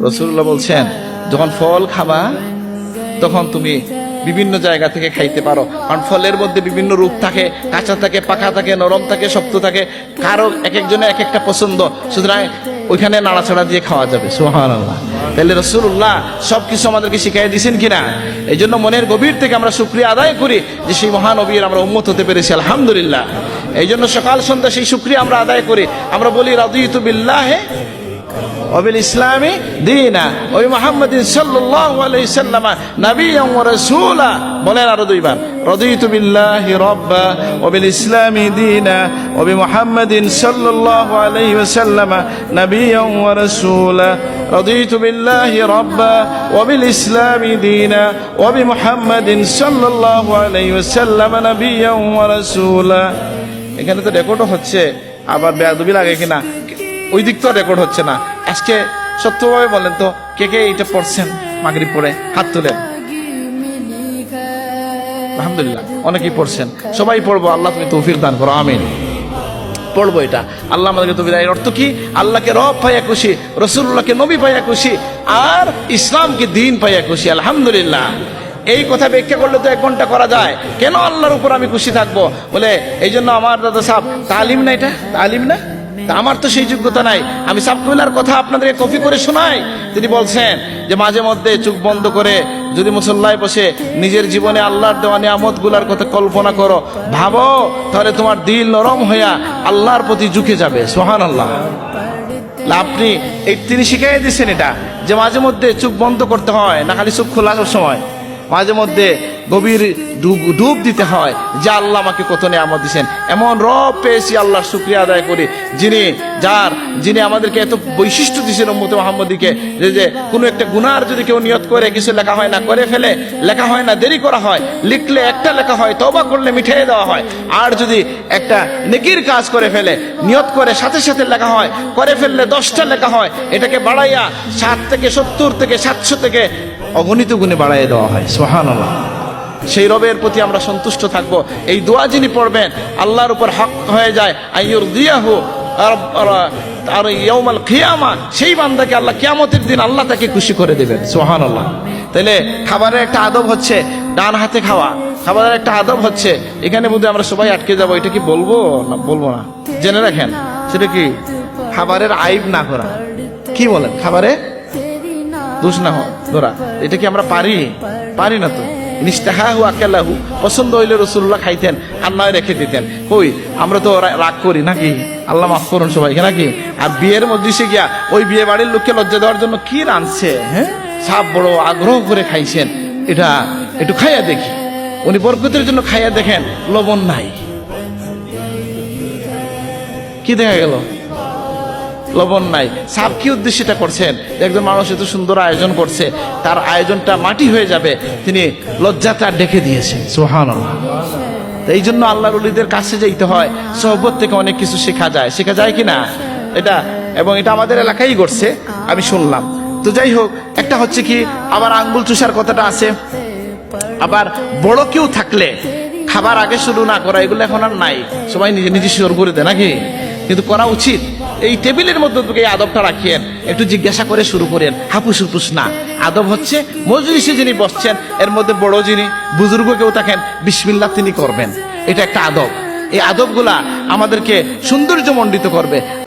রাসূলুল্লাহ বলছেন যখন ফল খাবা তখন তুমি বিভিন্ন জায়গা থেকে খাইতে পারো, কারণ ফলের মধ্যে বিভিন্ন রূপ থাকে, কাঁচা থাকে, পাকা থাকে, নরম থাকে, শক্ত থাকে, কারো এক একজনের এক একটা পছন্দ, সুতরাং ওইখানে নাড়াচাড়া দিয়ে খাওয়া যাবে। সুবহানাল্লাহ। তাহলে রাসূলুল্লাহ সবকিছু আমাদেরকে শিখিয়ে দিয়েছেন কিনা? এই জন্য মনের গভীর থেকে আমরা শুকরিয়া আদায় করি যে সেই মহানবীর আমরা উম্মত হতে পেরেছি, আলহামদুলিল্লাহ। এই জন্য সকাল সন্ধ্যা সেই শুকরিয়া আমরা আদায় করি। আমরা বলি রাদিতু বিল্লাহি ওয়াবিল ইসলামি দীনা ওয়া মুহাম্মাদিন সাল্লাল্লাহু আলাইহি সাল্লাম নাবিয়্যান ওয়া রাসূলা। বলেন আরো দুইবার, রাদিতু বিল্লাহি রাব্বা ওয়াবিল ইসলামি দীনা ওয়া মুহাম্মাদিন সাল্লাল্লাহু আলাইহি ওয়াসাল্লাম নাবিয়্যান ওয়া রাসূলা। রাদিতু বিল্লাহি রাব্বা ওয়াবিল ইসলামি দীনা ওয়া মুহাম্মাদিন সাল্লাল্লাহু আলাইহি ওয়াসাল্লাম নাবিয়্যান ওয়া রাসূলা। এখানে তো রেকর্ডও হচ্ছে, আবার বেয়াদবি লাগে কিনা ওই দিক তো রেকর্ড হচ্ছে না। আজকে সত্যভাবে বলেন তো কে কে এটা পড়ছেন? মাগরিব পড়ে হাত তুলেন। আলহামদুলিল্লাহ, অনেকেই পড়ছেন। সবাই পড়বো, আল্লাহ তুমি তৌফিক দান করো, আমিন। পড়বো এটা, আল্লাহ আমাদেরকে তৌফিক দান। এর অর্থ কি? আল্লাহকে রব পাইয়া খুশি, রাসূলুল্লাহকে নবী পাইয়া খুশি, আর ইসলামকে দ্বীন পাইয়া খুশি। আলহামদুলিল্লাহ। এই কথা ব্যাখ্যা করলে তো 1 ঘন্টা করা যায়। কেন আল্লাহর উপর আমি খুশি থাকবো? বলে এই জন্য আমার দাদা সাহেব তালিম না, এটা তালিম না, আমার তো সেই যোগ্যতা নাই। আমি সাবকুলার কথা আপনাদেরকে কপি করে শোনাই। তিনি বলছেন যে মাঝে মধ্যে চোখ বন্ধ করে যদি মুসল্লায় বসে নিজের জীবনে আল্লাহর দেওয়া নিয়ামত গুলার কথা কল্পনা করো, ভাবো, তাহলে তোমার দিল নরম হইয়া আল্লাহর প্রতি ঝুঁকে যাবে। সুবহানাল্লাহ। আপনি তিনি শিখিয়ে দিয়েছেন এটা, যে মাঝে মধ্যে চোখ বন্ধ করতে হয় না, খালি চোখ খোলা সব সময়, মাঝে মধ্যে গভীর ডুব দিতে হয় যে আল্লাহ আমাকে কত নিয়ামত দিয়েছেন। এমন রব পেয়েছি, আল্লাহর শুকরিয়া আদায় করি, যিনি আমাদেরকে এত বৈশিষ্ট্য দিয়েছেন উম্মতে মুহাম্মদীকে, যে কোনো একটা গুনার যদি কেউ নিয়ত করে, কিছু লেখা হয় না, করে ফেলে, লেখা হয় না, দেরি করা হয়, লিখলে একটা লেখা হয়, তওবা করলে মিটিয়ে দেওয়া হয়। আর যদি একটা নেকির কাজ করে ফেলে, নিয়ত করে সাথে সাথে লেখা হয়, করে ফেললে 10টা লেখা হয়, এটাকে বাড়াইয়া 7 থেকে 70 থেকে 700 থেকে অগণিত গুণে বাড়াইয়া দেওয়া হয়। সুবহানাল্লাহ। সেই রবের প্রতি আমরা সন্তুষ্ট থাকব। এই দোয়া যিনি পড়বেন আল্লাহর উপর হক হয়ে যায়, আইয়ুরদিয়াহু আর ইয়াউমাল কিয়ামা, সেই বান্দাকে আল্লাহ কিয়ামতের দিন আল্লাহ তাকে খুশি করে দেবেন। সুবহানাল্লাহ। তাহলে খাবারের একটা আদব হচ্ছে ডান হাতে খাওয়া, খাবারের একটা আদব হচ্ছে, এখানে বোধহয় আমরা সবাই আটকে যাবো, এটা কি বলবো না বলবো না জেনে রাখেন, সেটা কি খাবারের আইব না করা। কি বলেন? খাবারে দোষ না ধরা, এটা কি আমরা পারি না তো। নিস্তাহাহু আকালাহু, পছন্দ হইলে রাসূলুল্লাহ খাইতেন আর নয় রেখে দিতেন। কই আমরা তো রাগ করি নাকি? আল্লাহ মাফ করুন সবাইকে নাকি? আর বিয়ের মজলিসে গিয়া ওই বিয়ে বাড়ির লোককে লজ্জা দেওয়ার জন্য কি রাঁধছে, হ্যাঁ, সব বড় আগ্রহ করে খাইছেন, এটা একটু খাইয়া দেখি। উনি বরকতের জন্য খাইয়া দেখেন, লবণ নাই। কি দেখা গেল? লবণ নাই। সাপ কি উদ্দেশ্যটা করছেন? একজন মানুষ এত সুন্দর আয়োজন করছে, তার আয়োজনটা মাটি হয়ে যাবে, তিনি লজ্জাটা ডেকে দিয়েছেন। সুবহানাল্লাহ। এই জন্য আল্লাহর ওলিদের কাছে যাইতে হয়, সোহবত থেকে অনেক কিছু শেখা যায় কিনা এটা, এবং এটা আমাদের এলাকায় ঘটছে, আমি শুনলাম। তো যাই হোক, একটা হচ্ছে কি, আবার আঙ্গুল চুষার কথাটা আছে। আবার বড় কেউ থাকলে খাবার আগে শুরু না করা, এগুলো এখন আর নাই, সবাই নিজে নিজে শুরু করে দেয় নাকি? কিন্তু করা উচিত। এই টেবিলের মধ্যে থেকে এই আদবটা রাখিয়েন, একটু জিজ্ঞাসা করে শুরু করেন, হাপুস হুপুস না। আদব হচ্ছে মজলিসে যিনি বসছেন এর মধ্যে বড় যিনি বুজুর্গ কেউ থাকেন, বিসমিল্লাহ তিনি করবেন, এটা একটা আদব। এই আদবগুলা আমাদেরকে সৌন্দর্যমণ্ডিত করবে।